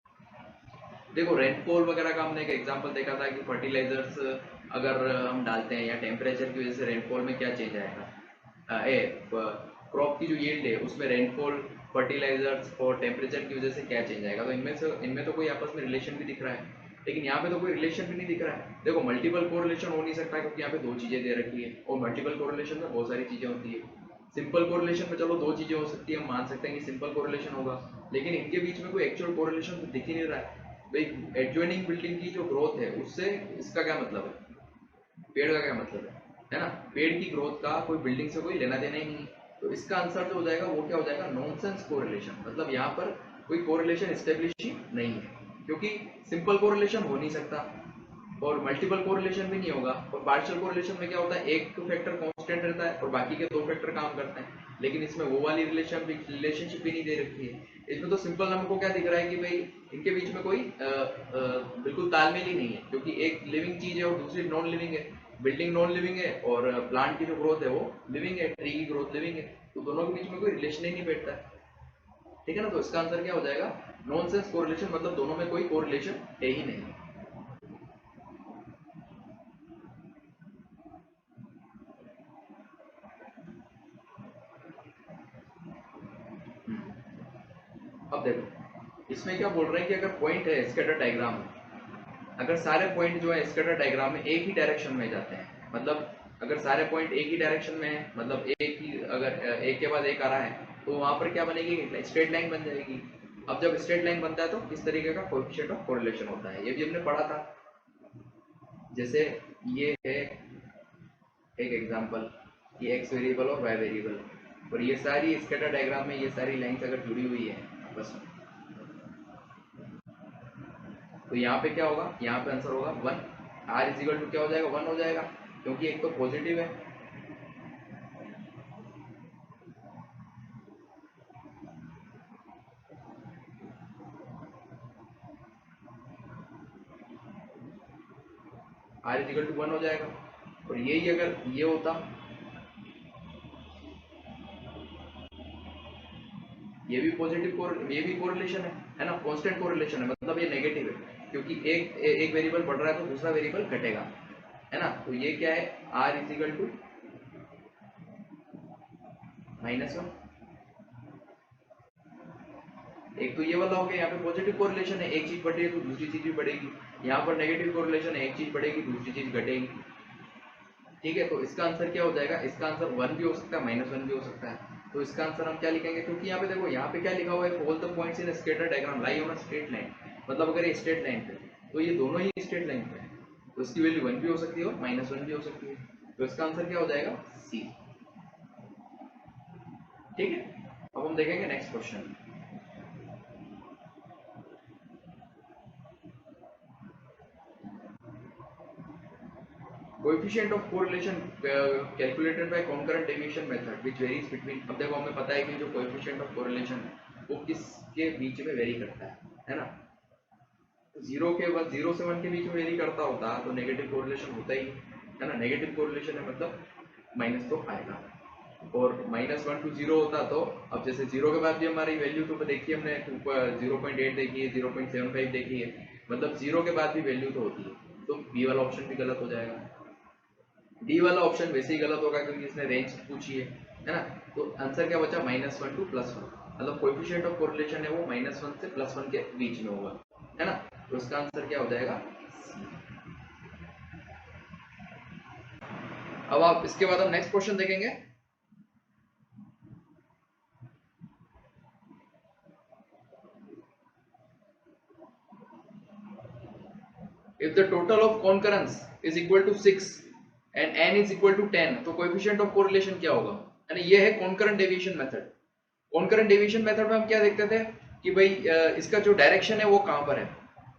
देखो रेनफॉल वगैरह का हमने एक एग्जांपल देखा था कि फर्टिलाइजर्स अगर हम डालते हैं या टेम्परेचर की वजह से रेनफॉल में क्या चेंज आएगा, क्रॉप की जो यील्ड है उसमें रेनफॉल, फर्टिलाइजर्स और टेम्परेचर की वजह से क्या चेंज आएगा। तो इनमें तो कोई आपस में रिलेशन भी दिख रहा है, लेकिन यहाँ पे तो कोई रिलेशन भी नहीं दिख रहा है। देखो मल्टीपल कोरिलेशन हो नहीं सकता क्योंकि यहाँ पे दो चीजें दे रखी है, और मल्टीपल कोरिलेशन में बहुत सारी चीजें होती है। सिंपल कोरिलेशन में चलो दो चीजें हो सकती है, हम मान सकते हैं कि सिंपल कोरिलेशन होगा, लेकिन इनके बीच में कोई एक्चुअल कोरिलेशन तो दिख ही नहीं रहा है। भाई एडजॉइनिंग बिल्डिंग की जो ग्रोथ है उससे इसका क्या मतलब है, पेड़ का क्या मतलब है ना। पेड़ की ग्रोथ का कोई बिल्डिंग से कोई लेना देना ही नहीं है, तो इसका आंसर जो हो जाएगा वो क्या हो जाएगा, नॉनसेंस कोरिलेशन। मतलब यहाँ पर कोई कोरिलेशन एस्टेब्लिश ही नहीं है, क्योंकि सिंपल कोरिलेशन हो नहीं सकता और मल्टीपल कोरिलेशन भी नहीं होगा। और पार्शियल कोरिलेशन में क्या होता है, एक फैक्टर कांस्टेंट रहता है और बाकी के दो फैक्टर काम करते हैं, लेकिन इसमें वो वाली रिलेशनशिप भी नहीं दे रखी है। इसमें तो सिंपल हमको क्या दिख रहा है कि भाई इनके बीच में कोई बिल्कुल तालमेल ही नहीं है, क्योंकि एक लिविंग चीज है और दूसरी नॉन लिविंग है। बिल्डिंग नॉन लिविंग है और प्लांट की जो ग्रोथ है वो लिविंग है, ट्री की ग्रोथ लिविंग है, तो दोनों के बीच में कोई रिलेशन ही नहीं बैठता है। ठीक है ना, तो इसका आंसर क्या हो जाएगा, नॉनसेंस कोरिलेशन, मतलब दोनों में कोई कोरिलेशन है ही नहीं। अब देखो इसमें क्या बोल रहे हैं कि अगर पॉइंट है स्कैटर डायग्राम में, अगर सारे पॉइंट जो है स्कैटर डायग्राम में एक ही डायरेक्शन में जाते हैं, मतलब अगर सारे पॉइंट एक ही डायरेक्शन में है, मतलब एक ही, अगर एक के बाद एक आ रहा है, तो वहां पर क्या बनेगी, स्ट्रेट लाइन बन जाएगी। अब जब स्ट्रेट लाइन बनता है तो किस तरीके का कोएफिशिएंट ऑफ कोरिलेशन होता है, ये भी हमने पढ़ा था। जैसे ये है एक एग्जांपल, ये एक्स वेरिएबल और वाई वेरिएबल, और ये सारी स्कैटर डायग्राम में ये सारी लाइंस अगर जुड़ी हुई है बस, तो यहाँ पे क्या होगा, यहाँ पे आंसर होगा 1। आर इजिकल टू क्या हो जाएगा, 1 हो जाएगा, क्योंकि एक तो पॉजिटिव है। आर इजिकल टू 1 हो जाएगा, और यही अगर ये होता, ये भी पॉजिटिव, ये भी कोरिलेशन है ना, कांस्टेंट कोरिलेशन है, मतलब ये नेगेटिव है, क्योंकि एक वेरिएबल बढ़ रहा है तो दूसरा वेरिएबल घटेगा, है ना। तो ये क्या है, आर इजिकल टू -1। एक तो ये वाला हो गया, यहाँ पे पॉजिटिव कोरिलेशन है, एक चीज बढ़ रही है तो दूसरी चीज भी बढ़ेगी। यहाँ पर नेगेटिव कोरिलेशन है, एक चीज बढ़ेगी दूसरी चीज घटेगी। ठीक है, तो इसका आंसर क्या हो जाएगा, इसका आंसर 1 भी हो सकता है, -1 भी हो सकता है। तो इसका आंसर हम क्या लिखेंगे, क्योंकि यहाँ पे देखो यहाँ पे क्या लिखा हुआ है, all the points in scatter diagram lie on a straight line, मतलब अगर ये स्ट्रेट लाइन पे तो ये दोनों ही स्ट्रेट लाइन पे है, तो इसकी वैल्यू 1 भी हो सकती है और -1 भी हो सकती है। तो इसका आंसर क्या हो जाएगा? सी। ठीक है, अब हम देखेंगे next question. Coefficient of correlation calculated by concurrent deviation method which varies between. अब देखो हमें पता है कि जो कोएफिशिएंट ऑफ कोरिलेशन है वो किसके बीच में वेरी करता है ना? जीरो से 1 के बीच में वेरी करता होता तो नेगेटिव कोरिलेशन होता ही है ना। नेगेटिव कोरिलेशन है मतलब माइनस तो आएगा, और -1 to 0 होता तो अब जैसे 0 के बाद भी हमारी वैल्यू तो देखी हमने ऊपर 0.8 देखी है, 0.75 देखी है, मतलब 0 के बाद भी वैल्यू तो होती है। तो बी वाला ऑप्शन भी गलत हो जाएगा। डी वाला ऑप्शन वैसे ही गलत होगा क्योंकि इसने रेंज पूछी है ना। तो आंसर क्या बचा? -1 to +1, मतलब कोएफिशिएंट ऑफ कोरिलेशन है वो -1 से +1 के बीच में होगा, है ना। तो इसका आंसर क्या हो जाएगा? अब आप इसके बाद हम नेक्स्ट क्वेश्चन देखेंगे। If the total of concurrence is equal to 6 and n is equal to 10, तो coefficient of correlation क्या होगा? यानी ये है concurrent deviation method। concurrent deviation method में हम क्या देखते थे कि भाई इसका जो डायरेक्शन है वो कहाँ पर है,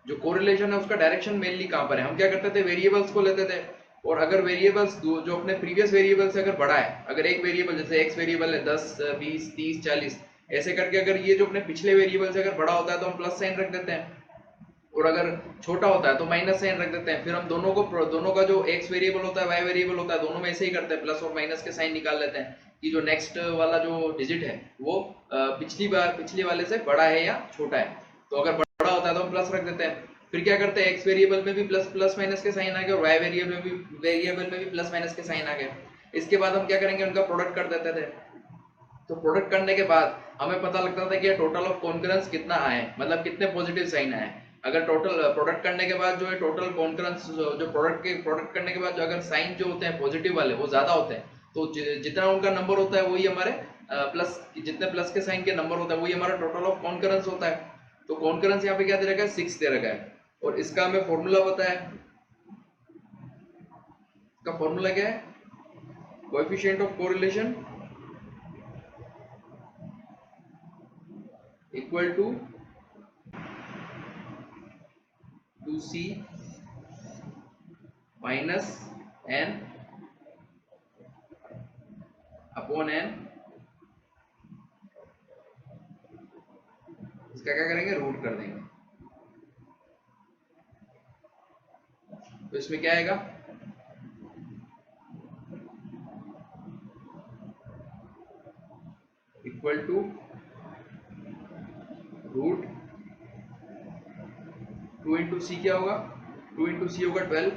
जो कोरिलेशन है उसका डायरेक्शन मेनली कहाँ पर है। हम क्या करते थे? वेरिएबल्स को लेते थे, और अगर वेरिएबल्स जो अपने प्रीवियस वेरिएबल से अगर बड़ा है, अगर एक वेरिएबल जैसे एक्स वेरिएबल है 10, 20, 30, 40 ऐसे करके, अगर ये जो अपने पिछले वेरिएबल से अगर बड़ा होता है तो हम प्लस साइन रख देते हैं, और अगर छोटा होता है तो माइनस साइन रख देते हैं। फिर हम दोनों का जो एक्स वेरिएबल होता है वाई वेरिएबल होता है, दोनों में ऐसे ही करते हैं, प्लस और माइनस के साइन निकाल लेते हैं कि जो नेक्स्ट वाला जो डिजिट है वो पिछली वाले से बड़ा है या छोटा है। तो अगर बड़ा होता है तो हम प्लस रख देते हैं। फिर क्या करते हैं? एक्स वेरिएबल में भी प्लस माइनस के साइन आ गए, और वाई वेरिएबल में भी प्लस माइनस के साइन आ गए। इसके बाद हम क्या करेंगे? उनका प्रोडक्ट कर देते थे। तो प्रोडक्ट करने के बाद हमें पता लगता था कि टोटल ऑफ कॉन्करेंस कितना आए, मतलब कितने पॉजिटिव साइन आए। अगर टोटल प्रोडक्ट करने के बाद जो है टोटल कॉन्करेंस जो प्रोडक्ट करने के बाद जो अगर साइन जो होते हैं पॉजिटिव वाले वो ज्यादा होते हैं, तो जितना उनका नंबर होता है वही हमारे प्लस, जितने प्लस के साइन के नंबर होता है वही हमारा टोटल ऑफ कॉन्करेंस होता है। तो कॉन्करेंस यहाँ पे क्या दे रखा है? 6 दे रखा है, और इसका हमें फॉर्मूला पता है। इसका फॉर्मूला क्या है? Coefficient of correlation equal to 2c minus n upon n। इसका क्या करेंगे? रूट कर देंगे। तो इसमें क्या आएगा? इक्वल टू रूट 2 इंटू सी क्या होगा? 2 इंटू सी होगा 12,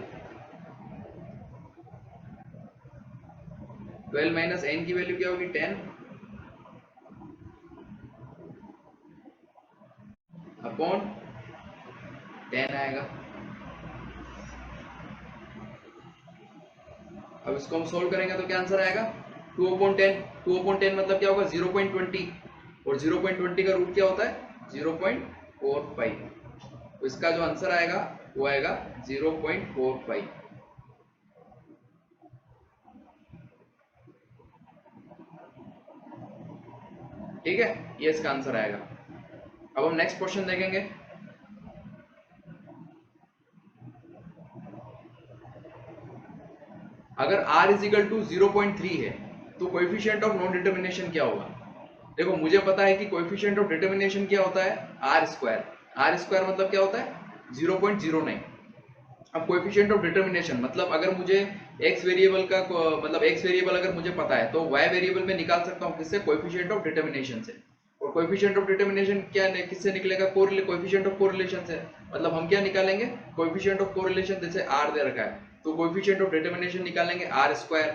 12 माइनस एन की वैल्यू क्या होगी? 10 अपॉन 10 आएगा। अब इसको हम सोल्व करेंगे तो क्या आंसर आएगा? 2/10। 2/10 मतलब क्या होगा? 0.20, और 0.20 का रूट क्या होता है? 0.45। तो इसका जो आंसर आएगा वो आएगा 0.45। ठीक है, ये इसका आंसर आएगा। अब हम नेक्स्ट क्वेश्चन देखेंगे। अगर r इज इक्वल टू 0.3 है तो कोएफिशिएंट ऑफ नॉन डिटर्मिनेशन क्या होगा? देखो मुझे पता है कि कोएफिशिएंट ऑफ डिटर्मिनेशन क्या होता है? r square. r स्क्वायर मतलब क्या होता है? 0.09। अब कोएफिशिएंट ऑफ डिटर्मिनेशन मतलब अगर मुझे x वेरिएबल का मतलब x वेरिएबल अगर मुझे पता है तो y वेरिएबल में निकाल सकता हूँ किससे? कोएफिशिएंट ऑफ डिटर्मिनेशन से। और कोएफिशिएंट ऑफ डिटर्मिनेशन क्या किससे निकलेगा? कोएफिशिएंट ऑफ कोरिलेशन से। मतलब हम क्या निकालेंगे? कोएफिशिएंट ऑफ कोरिलेशन जैसे r दे रखा है तो कोएफिशिएंट ऑफ डिटर्मिनेशन निकालेंगे r स्क्वायर।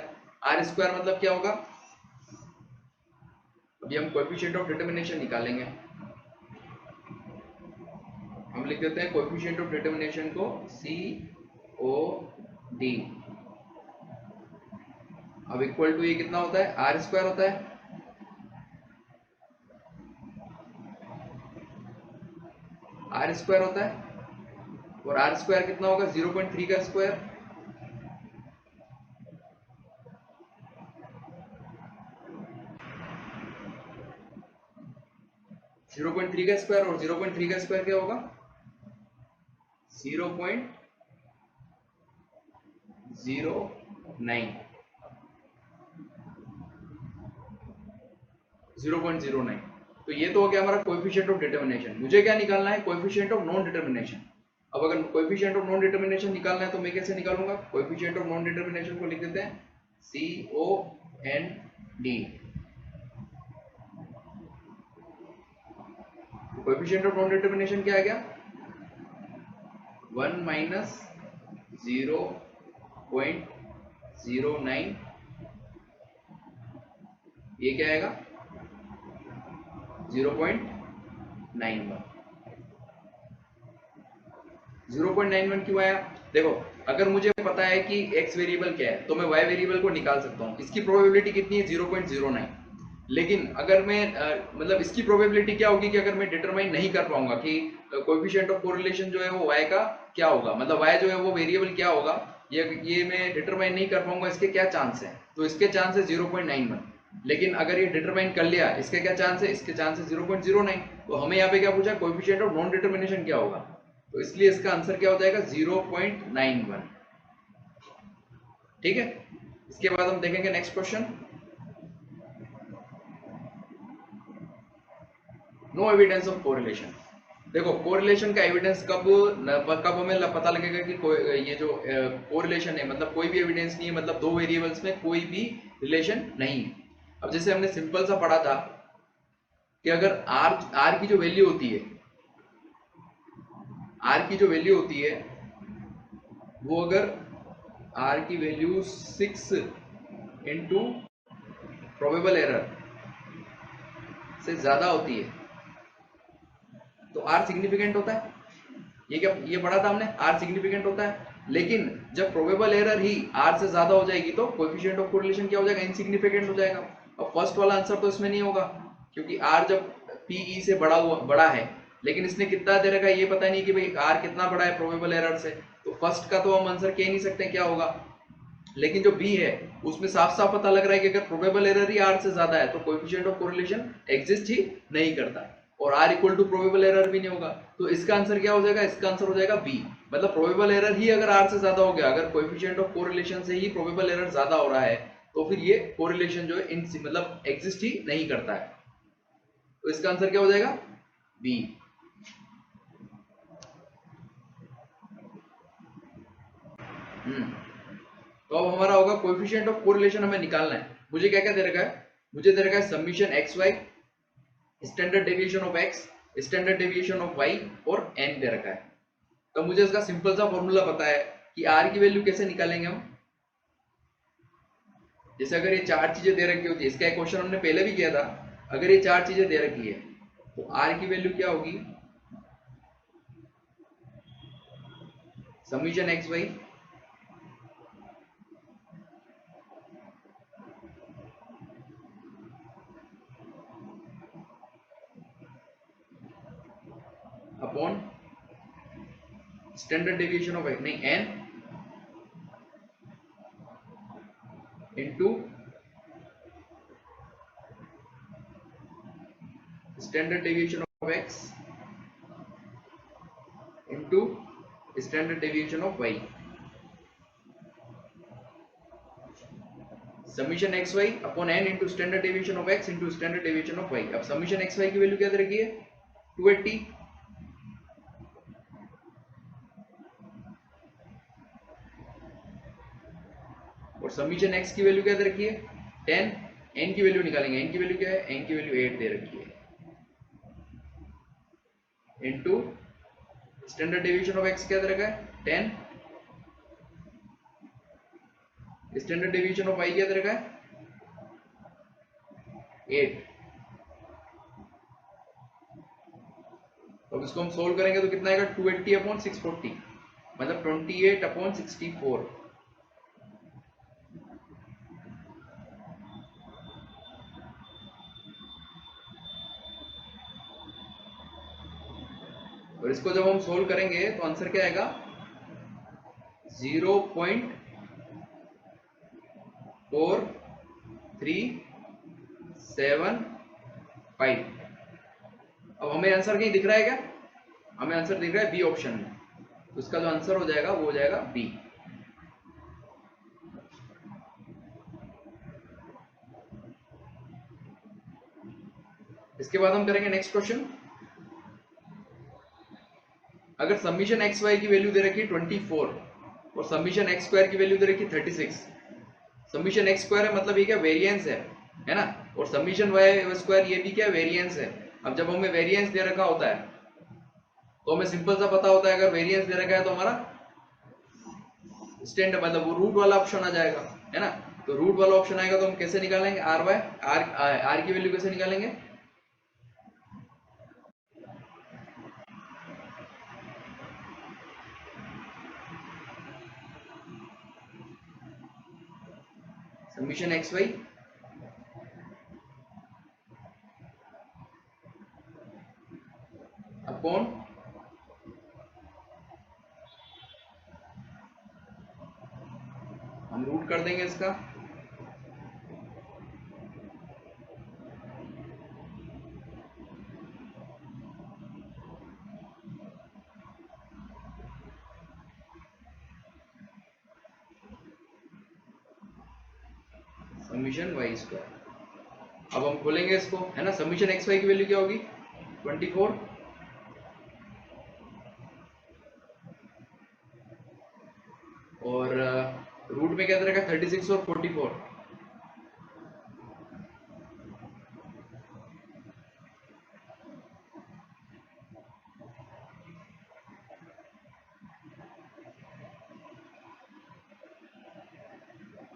r स्क्वायर मतलब क्या होगा? अभी हम कोएफिशिएंट ऑफ डिटर्मिनेशन निकालेंगे। हम लिख देते हैं कोएफिशिएंट ऑफ डिटर्मिनेशन को COD। अब इक्वल टू ये कितना होता है? r स्क्वायर होता है। r स्क्वायर होता है और आर स्क्वायर कितना होगा 0.3 का स्क्वायर, जीरो पॉइंट थ्री का स्क्वायर, और 0.3 का स्क्वायर क्या होगा 0.09, 0.09। तो ये तो हो गया हमारा कोएफिशिएंट ऑफ डिटर्मिनेशन। मुझे क्या निकालना है, कोएफिशिएंट ऑफ नॉन डिटर्मिनेशन। अब अगर कोएफिशिएंट ऑफ नॉन डिटर्मिनेशन निकालना है तो मैं कैसे निकालूंगा, कोएफिशिएंट ऑफ नॉन डिटर्मिनेशन को लिख देते हैं COND। Coefficient of non determination क्या आ गया 1 माइनस 0.09, ये क्या आएगा 0.91। 0.91 क्यों आया, देखो अगर मुझे पता है कि x वेरिएबल क्या है तो मैं y वेरिएबल को निकाल सकता हूँ। इसकी प्रोबेबिलिटी कितनी है 0.09। लेकिन अगर मैं मतलब इसकी प्रोबेबिलिटी क्या होगी कि अगर मैं डिटरमाइन नहीं कर पाऊंगा कि कोएफिशिएंट ऑफ कोरिलेशन जो है वो y का क्या होगा, मतलब y जो है वो वेरिएबल क्या होगा, ये मैं डिटरमाइन नहीं कर पाऊंगा, इसके क्या चांस है, तो इसके चांस है 0.91। लेकिन अगर ये डिटरमाइन कर लिया, इसके क्या चांस है, इसके चांस है 0.09। तो हमें यहाँ पे क्या पूछा, कोएफिशिएंट ऑफ नॉन डिटर्मिनेशन क्या होगा, तो इसलिए इसका आंसर क्या हो जाएगा 0.91। ठीक है, इसके बाद हम देखेंगे next question. No evidence of correlation. देखो कोरिलेशन का एविडेंस कब हमें पता लगेगा कि ये जो कोरिलेशन है मतलब कोई भी एविडेंस नहीं है, मतलब दो वेरिएबल्स में कोई भी रिलेशन नहीं है। अब जैसे हमने सिंपल सा पढ़ा था कि अगर r की जो वैल्यू होती है, r की जो वैल्यू होती है वो अगर r की वैल्यू 6 इंटू प्रोबेबल एरर से ज्यादा होती है तो r सिग्निफिकेंट होता है। ये पढ़ा था हमने, r सिग्निफिकेंट होता है। लेकिन जब प्रोबेबल एरर ही r से ज्यादा हो जाएगी तो कोएफिशिएंट ऑफ कोरिलेशन क्या हो जाएगा, इनसिग्निफिकेंट हो जाएगा। अब फर्स्ट वाला आंसर तो इसमें नहीं होगा क्योंकि r जब PE से बड़ा है, लेकिन इसने कितना दे रखा है ये पता नहीं कि भाई r कितना बड़ा है प्रोबेबल एरर से, तो फर्स्ट का तो हम आंसर कह नहीं सकते क्या होगा। लेकिन जो बी है उसमें साफ साफ पता लग रहा है कि अगर प्रोबेबल एरर ही r से ज्यादा है तो कोएफिशिएंट ऑफ कोरिलेशन एग्जिस्ट ही नहीं करता और r equal to probable error भी नहीं होगा। तो इसका आंसर क्या हो जाएगा, इसका आंसर हो जाएगा बी। मतलब प्रोबेबल एरर ही अगर r से ज्यादा हो गया, अगर कोएफिशिएंट ऑफ कोरिलेशन से ही प्रोबेबल एरर ज्यादा हो रहा है तो फिर ये कोरिलेशन जो है मतलब एग्जिस्ट ही नहीं करता है। तो इसका आंसर क्या हो जाएगा बी। तो अब हमारा होगा कोएफिशिएंट ऑफ कोरिलेशन हमें निकालना है। मुझे क्या क्या दे रखा है, मुझे दे रखा है summation x y, standard deviation of x, standard deviation of y और n दे रखा है। तो मुझे इसका सिंपल सा फॉर्मूला पता है कि r की वैल्यू कैसे निकालेंगे हम। जैसे अगर ये चार चीजें दे रखी होती है, इसका एक क्वेश्चन हमने पहले भी किया था, अगर ये चार चीजें दे रखी है तो r की वैल्यू क्या होगी summation x y upon standard deviation of x, नहीं n into standard deviation of x into standard deviation of y। Summation x y upon n into standard deviation of x into standard deviation of y। अब summation x y की value क्या दे रखी है 280 और summation x की value क्या दे रखी है 10। n की वैल्यू निकालेंगे, n की वैल्यू क्या है, n की वैल्यू 8 दे रखी है into standard deviation of x क्या दे रखा है 10, स्टैंडर्ड डेविएशन ऑफ y क्या दे रखा है 8। तो इसको हम सोल्व करेंगे तो कितना आएगा 280 अपॉन 640 मतलब 28 अपॉन 64। और इसको जब हम सोल्व करेंगे तो आंसर क्या आएगा 0.4375। अब हमें आंसर कहीं दिख रहा है क्या? हमें आंसर दिख रहा है बी ऑप्शन में, तो इसका जो आंसर हो जाएगा वो हो जाएगा बी। इसके बाद हम करेंगे नेक्स्ट क्वेश्चन। अगर समीशन एक्स वाई की वैल्यू दे रखी है 24 और समीशन एक्स स्क्वायर की वैल्यू दे रखी है 36। समीशन एक्स स्क्वायर है मतलब ये क्या वेरिएंस है ना, और समीशन वाई स्क्वायर ये भी क्या वेरिएंस है। अब जब हमें वेरिएंस दे रखा होता है तो हमें सिंपल सा पता होता है, अगर वेरिएंस दे रखा है तो हमारा स्टैंडर्ड मतलब वो रूट वाला ऑप्शन आ जाएगा, है ना। तो रूट वाला ऑप्शन आएगा तो हम कैसे निकालेंगे आर की वैल्यू कैसे निकालेंगे? समीशन एक्स वाई अपॉन हम रूट कर देंगे इसका समीशन वाई स्क्वायर। अब हम खोलेंगे इसको, है ना। समीशन एक्स वाई की वैल्यू क्या होगी 24 और रूट में क्या दे रखा 36 और 44।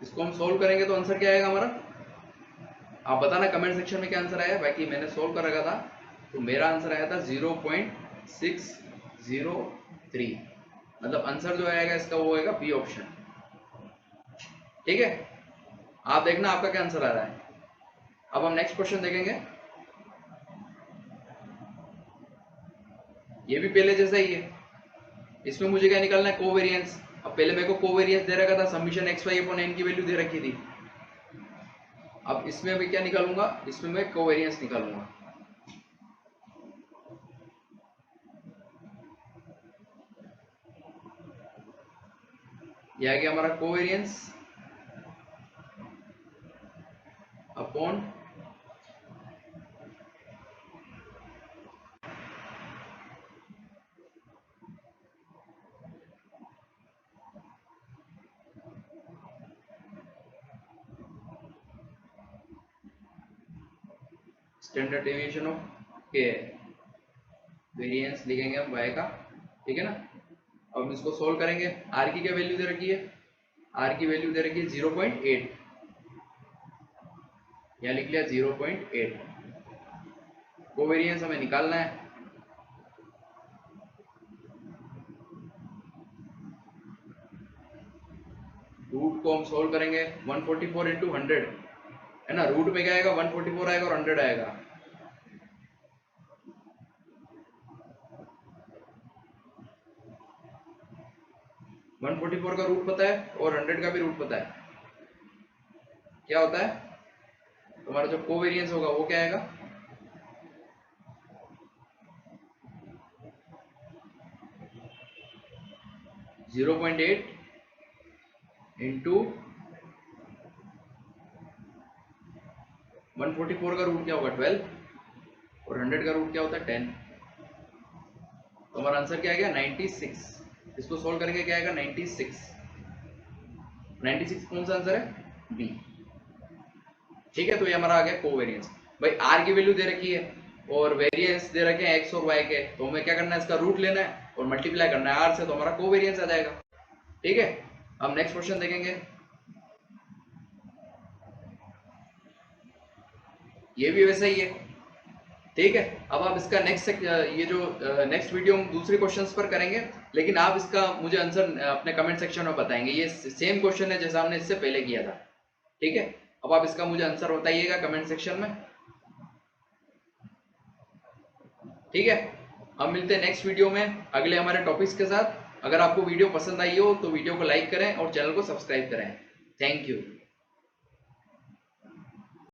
इसको हम सोल्व करेंगे तो आंसर क्या आएगा हमारा? आप बताना कमेंट सेक्शन में क्या आंसर आया। बाकी मैंने सोल्व कर रखा था तो मेरा आंसर आया था 0.603। मतलब आंसर जो आएगा इसका वो होगा बी ऑप्शन। ठीक है, आप देखना आपका क्या आंसर आ रहा है। अब हम नेक्स्ट क्वेश्चन देखेंगे। ये भी पहले जैसा ही है, इसमें मुझे क्या निकालना है कोवेरियंस। अब पहले मेरे को कोवेरियंस दे रखा था, summation x y upon n की वैल्यू दे रखी थी। अब इसमें मैं क्या निकालूंगा, इसमें मैं कोवेरियंस निकालूंगा। यह आ गया हमारा covariance upon standard deviation of के, वेरिएंस लिखेंगे हम y का, ठीक है ना। अब हम इसको सोल्व करेंगे। r की क्या वैल्यू दे रखी है? r की वैल्यू दे रखी है 0.8, यहाँ लिख लिया 0.8। कोवेरियंस हमें निकालना है। रूट को हम सोल्व करेंगे 144 इंटू 100, है ना। रूट में क्या आएगा 144 आएगा और 100 आएगा। वन 144 का रूट पता है और 100 का भी रूट पता है। क्या होता है तुम्हारा जो कोवेरियंस होगा वो क्या आएगा 0.8 इंटू 144 का रूट क्या होगा 12 और 100 का रूट क्या होता है 10। तो हमारा आंसर क्या आ गया 96। इसको सोल्व करेंगे क्या आएगा 96। 96 कौन सा आंसर है? बी। ठीक है, तो ये हमारा आ गया कोवेरियंस। भाई आर की वैल्यू दे रखी है और वेरिएंस दे रखे हैं एक्स और वाई के, तो हमें क्या करना है इसका रूट लेना है और मल्टीप्लाई करना है आर से, तो हमारा कोवेरियंस आ जाएगा। ठीक है, हम नेक्स्ट क्वेश्चन देखेंगे। ये भी वैसा ही है। ठीक है, अब आप इसका ये जो नेक्स्ट वीडियो हम दूसरे क्वेश्चंस पर करेंगे, लेकिन आप इसका मुझे आंसर अपने कमेंट सेक्शन में बताएंगे। ये सेम क्वेश्चन है जैसा हमने इससे पहले किया था। ठीक है, अब आप इसका मुझे आंसर बताइएगा कमेंट सेक्शन में। ठीक है, हम मिलते हैं नेक्स्ट वीडियो में अगले हमारे टॉपिक्स के साथ। अगर आपको वीडियो पसंद आई हो तो वीडियो को लाइक करें और चैनल को सब्सक्राइब करें। Thank you.